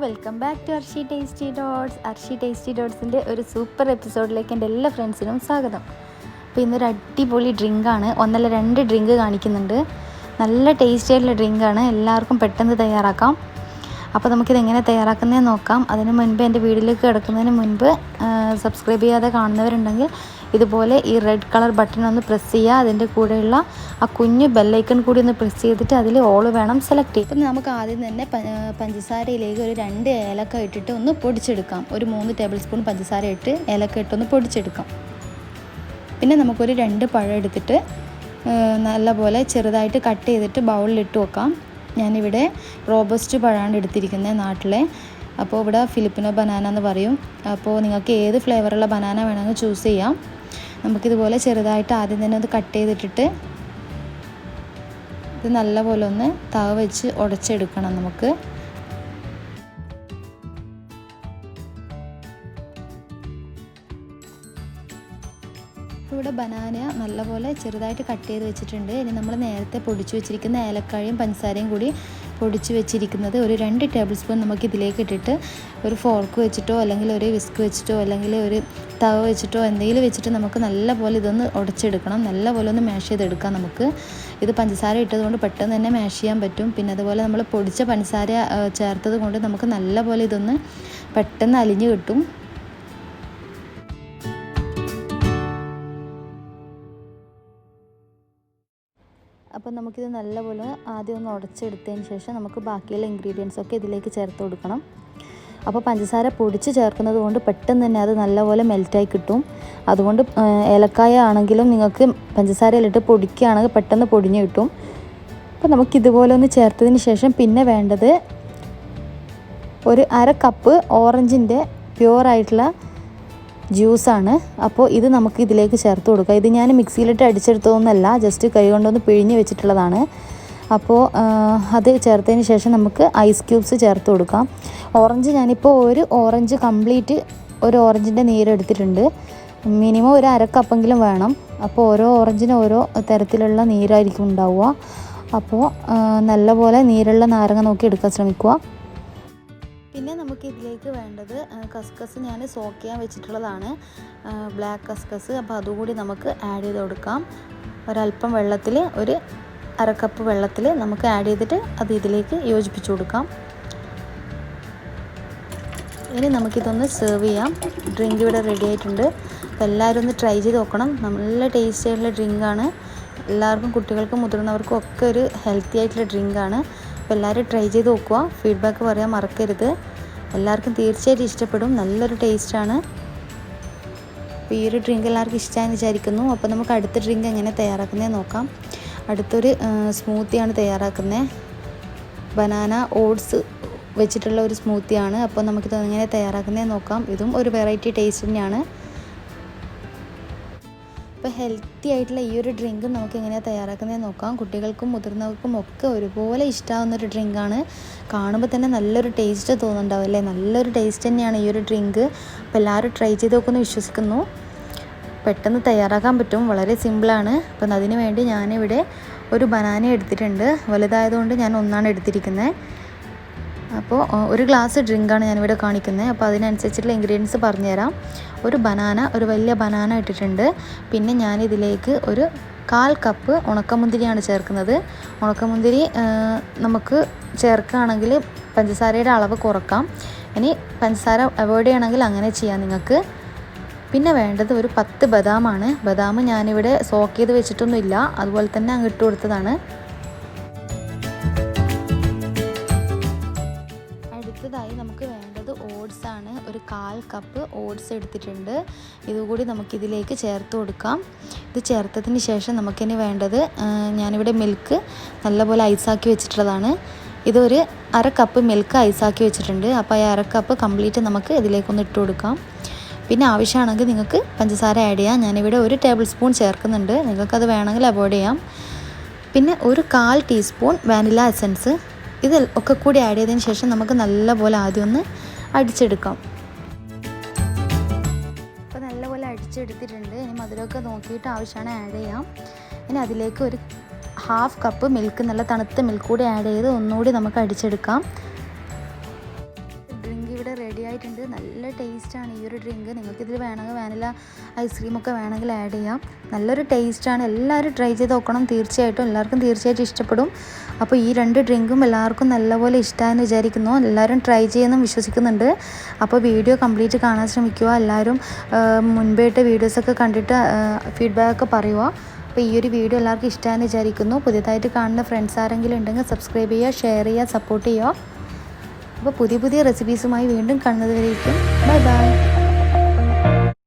Welcome back to Arshi tasty dots. Arshi tasty ഡോട്ട്സിൻ്റെ ഒരു super എപ്പിസോഡിലേക്ക് എൻ്റെ എല്ലാ ഫ്രണ്ട്സിനും സ്വാഗതം. അപ്പോൾ ഇന്നൊരു അടിപൊളി ഡ്രിങ്കാണ്, 1-2 ഡ്രിങ്ക് കാണിക്കുന്നുണ്ട്. നല്ല ടേസ്റ്റി ആയിട്ടുള്ള ഡ്രിങ്കാണ്, എല്ലാവർക്കും പെട്ടെന്ന് തയ്യാറാക്കാം. അപ്പോൾ നമുക്കിത് എങ്ങനെ തയ്യാറാക്കുന്നതെന്ന് നോക്കാം. അതിന് മുൻപ് എൻ്റെ വീഡിയോയിലേക്ക് കിടക്കുന്നതിന് മുൻപ് സബ്സ്ക്രൈബ് ചെയ്യാതെ കാണുന്നവരുണ്ടെങ്കിൽ ഇതുപോലെ ഈ റെഡ് കളർ ബട്ടൺ ഒന്ന് പ്രസ് ചെയ്യുക. അതിൻ്റെ കൂടെയുള്ള ആ കുഞ്ഞു ബെല്ലൈക്കൺ കൂടി ഒന്ന് പ്രസ് ചെയ്തിട്ട് അതിൽ ഓൾ വേണം സെലക്ട് ചെയ്യും. അപ്പം നമുക്ക് ആദ്യം തന്നെ പഞ്ചസാരയിലേക്ക് ഒരു 2 ഏലക്ക ഇട്ടിട്ട് ഒന്ന് പൊടിച്ചെടുക്കാം. ഒരു 3 ടേബിൾ സ്പൂൺ പഞ്ചസാര ഇട്ട് ഏലക്ക ഇട്ടൊന്ന് പൊടിച്ചെടുക്കാം. പിന്നെ നമുക്കൊരു 2 പഴം എടുത്തിട്ട് നല്ലപോലെ ചെറുതായിട്ട് കട്ട് ചെയ്തിട്ട് ബൗളിലിട്ട് വെക്കാം. ഞാനിവിടെ റോബസ്റ്റ് പഴമാണ് എടുത്തിരിക്കുന്നത് നാട്ടിലെ. അപ്പോൾ ഇവിടെ ഫിലിപ്പിനോ ബനാന എന്ന് പറയും. അപ്പോൾ നിങ്ങൾക്ക് ഏത് ഫ്ലേവറുള്ള ബനാന വേണമെങ്കിൽ ചൂസ് ചെയ്യാം. നമുക്കിതുപോലെ ചെറുതായിട്ട് ആദ്യം തന്നെ ഒന്ന് കട്ട് ചെയ്തിട്ടിട്ട് ഇത് നല്ലപോലെ ഒന്ന് തവ വെച്ച് ഉടച്ചെടുക്കണം. നമുക്ക് ഇവിടെ ബനാന നല്ലപോലെ ചെറുതായിട്ട് കട്ട് ചെയ്ത് വെച്ചിട്ടുണ്ട്. ഇനി നമ്മൾ നേരത്തെ പൊടിച്ച് വെച്ചിരിക്കുന്ന ഏലക്കായും പഞ്ചസാരയും കൂടി പൊടിച്ച് വെച്ചിരിക്കുന്നത് ഒരു 2 ടേബിൾ സ്പൂൺ നമുക്ക് ഇതിലേക്ക് ഇട്ടിട്ട് ഒരു ഫോർക്ക് വെച്ചിട്ടോ അല്ലെങ്കിൽ ഒരു വിസ്ക് വെച്ചിട്ടോ അല്ലെങ്കിൽ ഒരു തവ വെച്ചിട്ടോ എന്തെങ്കിലും വെച്ചിട്ട് നമുക്ക് നല്ലപോലെ ഇതൊന്ന് ഉടച്ചെടുക്കണം. നല്ലപോലെ ഒന്ന് മാഷ് ചെയ്തെടുക്കാം. നമുക്ക് ഇത് പഞ്ചസാര ഇട്ടതുകൊണ്ട് പെട്ടെന്ന് തന്നെ മാഷ് ചെയ്യാൻ പറ്റും. പിന്നെ അതുപോലെ നമ്മൾ പൊടിച്ച പഞ്ചസാര ചേർത്തത് കൊണ്ട് നമുക്ക് നല്ലപോലെ ഇതൊന്ന് പെട്ടെന്ന് അലിഞ്ഞ് കിട്ടും. അപ്പോൾ നമുക്കിത് നല്ലപോലെ ആദ്യം ഒന്ന് ഉടച്ചെടുത്തതിന് ശേഷം നമുക്ക് ബാക്കിയുള്ള ഇൻഗ്രീഡിയൻസ് ഒക്കെ ഇതിലേക്ക് ചേർത്ത് കൊടുക്കണം. അപ്പോൾ പഞ്ചസാര പൊടിച്ച് ചേർക്കുന്നത് കൊണ്ട് പെട്ടെന്ന് തന്നെ അത് നല്ലപോലെ മെൽറ്റായി കിട്ടും. അതുകൊണ്ട് ഏലക്കായ ആണെങ്കിലും നിങ്ങൾക്ക് പഞ്ചസാരയിലിട്ട് പൊടിക്കുകയാണെങ്കിൽ പെട്ടെന്ന് പൊടിഞ്ഞ് കിട്ടും. അപ്പോൾ നമുക്കിതുപോലെ ഒന്ന് ചേർത്തതിന് ശേഷം പിന്നെ വേണ്ടത് ഒരു 1/2 കപ്പ് ഓറഞ്ചിൻ്റെ പ്യുവറായിട്ടുള്ള ജ്യൂസാണ്. അപ്പോൾ ഇത് നമുക്ക് ഇതിലേക്ക് ചേർത്ത് കൊടുക്കാം. ഇത് ഞാൻ മിക്സിയിലിട്ട് അടിച്ചെടുത്തതൊന്നുമല്ല, ജസ്റ്റ് കൈ കൊണ്ടൊന്ന് പിഴിഞ്ഞ് വെച്ചിട്ടുള്ളതാണ്. അപ്പോൾ അത് ചേർത്തതിന് ശേഷം നമുക്ക് ഐസ് ക്യൂബ്സ് ചേർത്ത് കൊടുക്കാം. ഓറഞ്ച് ഞാനിപ്പോൾ ഒരു ഓറഞ്ച് കംപ്ലീറ്റ് ഒരു ഓറഞ്ചിൻ്റെ നീരെടുത്തിട്ടുണ്ട്. മിനിമം ഒരു 1/2 കപ്പെങ്കിലും വേണം. അപ്പോൾ ഓരോ ഓറഞ്ചിനും ഓരോ തരത്തിലുള്ള നീരായിരിക്കും ഉണ്ടാവുക. അപ്പോൾ നല്ലപോലെ നീരുള്ള നാരങ്ങ നോക്കി എടുക്കാൻ ശ്രമിക്കുക. പിന്നെ നമുക്ക് ഇതിലേക്ക് വേണ്ടത് കസ്കസ് ഞാൻ സോക്ക് ചെയ്യാൻ വെച്ചിട്ടുള്ളതാണ്, ബ്ലാക്ക് കസ്കസ്. അപ്പോൾ അതുകൂടി നമുക്ക് ആഡ് ചെയ്ത് കൊടുക്കാം. ഒരല്പം വെള്ളത്തിൽ ഒരു 1/2 കപ്പ് വെള്ളത്തിൽ നമുക്ക് ആഡ് ചെയ്തിട്ട് അത് ഇതിലേക്ക് യോജിപ്പിച്ച് കൊടുക്കാം. ഇനി നമുക്കിതൊന്ന് സെർവ് ചെയ്യാം. ഡ്രിങ്ക് ഇവിടെ റെഡി ആയിട്ടുണ്ട്. അപ്പോൾ എല്ലാവരും ഒന്ന് ട്രൈ ചെയ്ത് നോക്കണം. നല്ല ടേസ്റ്റി ആയിട്ടുള്ള ഡ്രിങ്കാണ്. എല്ലാവർക്കും, കുട്ടികൾക്കും മുതിർന്നവർക്കും ഒക്കെ ഒരു ഹെൽത്തി ആയിട്ടുള്ള ഡ്രിങ്കാണ്. അപ്പോൾ എല്ലാവരും ട്രൈ ചെയ്ത് നോക്കുക. ഫീഡ്ബാക്ക് പറയാൻ മറക്കരുത്. എല്ലാവർക്കും തീർച്ചയായിട്ടും ഇഷ്ടപ്പെടും. നല്ലൊരു ടേസ്റ്റാണ്. അപ്പോൾ ഈ ഒരു ഡ്രിങ്ക് എല്ലാവർക്കും ഇഷ്ടമായെന്ന് വിചാരിക്കുന്നു. അപ്പോൾ നമുക്ക് അടുത്ത ഡ്രിങ്ക് എങ്ങനെ തയ്യാറാക്കുന്നതെന്ന് നോക്കാം. അടുത്തൊരു സ്മൂത്തിയാണ് തയ്യാറാക്കുന്നത്. ബനാന ഓട്സ് വെച്ചിട്ടുള്ള ഒരു സ്മൂത്തിയാണ്. അപ്പോൾ നമുക്കിത് എങ്ങനെ തയ്യാറാക്കുന്നതെന്ന് നോക്കാം. ഇതും ഒരു വെറൈറ്റി ടേസ്റ്റ് തന്നെയാണ്. അപ്പോൾ ഹെൽത്തി ആയിട്ടുള്ള ഈ ഒരു ഡ്രിങ്ക് നമുക്ക് എങ്ങനെയാണ് തയ്യാറാക്കുന്നതെന്ന് നോക്കാം. കുട്ടികൾക്കും മുതിർന്നവർക്കും ഒക്കെ ഒരുപോലെ ഇഷ്ടമാവുന്നൊരു ഡ്രിങ്കാണ്. കാണുമ്പോൾ തന്നെ നല്ലൊരു ടേസ്റ്റ് തോന്നുന്നുണ്ടാവും അല്ലേ? നല്ലൊരു ടേസ്റ്റ് തന്നെയാണ് ഈ ഒരു ഡ്രിങ്ക്. അപ്പോൾ എല്ലാവരും ട്രൈ ചെയ്ത് നോക്കുമെന്ന് വിശ്വസിക്കുന്നു. പെട്ടെന്ന് തയ്യാറാക്കാൻ പറ്റും, വളരെ സിമ്പിളാണ്. അപ്പം അതിന് വേണ്ടി ഞാനിവിടെ ഒരു ബനാന എടുത്തിട്ടുണ്ട്. വലുതായതുകൊണ്ട് ഞാൻ 1 എടുത്തിരിക്കുന്നത്. അപ്പോൾ ഒരു ഗ്ലാസ് ഡ്രിങ്കാണ് ഞാനിവിടെ കാണിക്കുന്നത്. അപ്പോൾ അതിനനുസരിച്ചുള്ള ഇൻഗ്രീഡിയൻസ് പറഞ്ഞുതരാം. ഒരു ബനാന, ഒരു വലിയ ബനാന ഇട്ടിട്ടുണ്ട്. പിന്നെ ഞാനിതിലേക്ക് ഒരു 1/4 കപ്പ് ഉണക്കമുന്തിരിയാണ് ചേർക്കുന്നത്. ഉണക്കമുന്തിരി നമുക്ക് ചേർക്കുകയാണെങ്കിൽ പഞ്ചസാരയുടെ അളവ് കുറക്കാം. ഇനി പഞ്ചസാര അവോയ്ഡ് ചെയ്യണമെങ്കിൽ അങ്ങനെ ചെയ്യാം നിങ്ങൾക്ക്. പിന്നെ വേണ്ടത് ഒരു 10 ബദാമാണ്. ബദാം ഞാനിവിടെ സോക്ക് ചെയ്ത് വെച്ചിട്ടൊന്നുമില്ല, അതുപോലെ തന്നെ അങ്ങ് ഇട്ട് കൊടുത്തതാണ്. അടുത്തതായി നമുക്ക് വേണ്ടത് ഓട്സ് ആണ്. ഒരു 1/4 കപ്പ് ഓട്സ് എടുത്തിട്ടുണ്ട്. ഇതുകൂടി നമുക്കിതിലേക്ക് ചേർത്ത് കൊടുക്കാം. ഇത് ചേർത്തതിന് ശേഷം നമുക്കിനി വേണ്ടത് ഞാനിവിടെ മിൽക്ക് നല്ലപോലെ ഐസാക്കി വെച്ചിട്ടുള്ളതാണ്. ഇതൊരു 1/2 കപ്പ് മിൽക്ക് ഐസാക്കി വെച്ചിട്ടുണ്ട്. അപ്പോൾ ആ 1/2 കപ്പ് കംപ്ലീറ്റ് നമുക്ക് ഇതിലേക്കൊന്ന് ഇട്ട് കൊടുക്കാം. പിന്നെ ആവശ്യമാണെങ്കിൽ നിങ്ങൾക്ക് പഞ്ചസാര ആഡ് ചെയ്യാം. ഞാനിവിടെ 1 ടേബിൾ സ്പൂൺ ചേർക്കുന്നുണ്ട്. നിങ്ങൾക്കത് വേണമെങ്കിൽ അവോയ്ഡ് ചെയ്യാം. പിന്നെ ഒരു 1/4 ടീസ്പൂൺ വാനില എസൻസ്. ഇത് ഒക്കെ കൂടി ആഡ് ചെയ്തതിന് ശേഷം നമുക്ക് നല്ലപോലെ ആദ്യം ഒന്ന് അടിച്ചെടുക്കാം. അപ്പോൾ നല്ലപോലെ അടിച്ചെടുത്തിട്ടുണ്ട്. ഇനി മധുരമൊക്കെ നോക്കിയിട്ട് ആവശ്യമാണ് ആഡ് ചെയ്യാം. ഇനി അതിലേക്ക് ഒരു 1/2 കപ്പ് മിൽക്ക്, നല്ല തണുത്ത മിൽക്ക് കൂടി ആഡ് ചെയ്ത് ഒന്നുകൂടി നമുക്ക് അടിച്ചെടുക്കാം. ആയിട്ടുണ്ട്. നല്ല ടേസ്റ്റാണ് ഈ ഒരു ഡ്രിങ്ക്. നിങ്ങൾക്കിതിൽ വേണമെങ്കിൽ വാനില ഐസ്ക്രീമൊക്കെ വേണമെങ്കിൽ ആഡ് ചെയ്യാം. നല്ലൊരു ടേസ്റ്റാണ്. എല്ലാവരും ട്രൈ ചെയ്ത് നോക്കണം. തീർച്ചയായിട്ടും എല്ലാവർക്കും തീർച്ചയായിട്ടും ഇഷ്ടപ്പെടും. അപ്പോൾ ഈ 2 ഡ്രിങ്കും എല്ലാവർക്കും നല്ലപോലെ ഇഷ്ടമായെന്ന് വിചാരിക്കുന്നു. എല്ലാവരും ട്രൈ ചെയ്യുമെന്നും വിശ്വസിക്കുന്നുണ്ട്. അപ്പോൾ വീഡിയോ കംപ്ലീറ്റ് കാണാൻ ശ്രമിക്കുക. എല്ലാവരും മുൻപേട്ട് വീഡിയോസൊക്കെ കണ്ടിട്ട് ഫീഡ്ബാക്കൊക്കെ പറയുക. അപ്പോൾ ഈ ഒരു വീഡിയോ എല്ലാവർക്കും ഇഷ്ടമായെന്ന് വിചാരിക്കുന്നു. പുതിയതായിട്ട് കാണുന്ന ഫ്രണ്ട്സ് ആരെങ്കിലും ഉണ്ടെങ്കിൽ സബ്സ്ക്രൈബ് ചെയ്യുക, ഷെയർ ചെയ്യുക, സപ്പോർട്ട് ചെയ്യുക. അപ്പോൾ പുതിയ റെസിപ്പീസുമായി വീണ്ടും കാണുന്നത് വരേക്കും ബൈ ബൈ.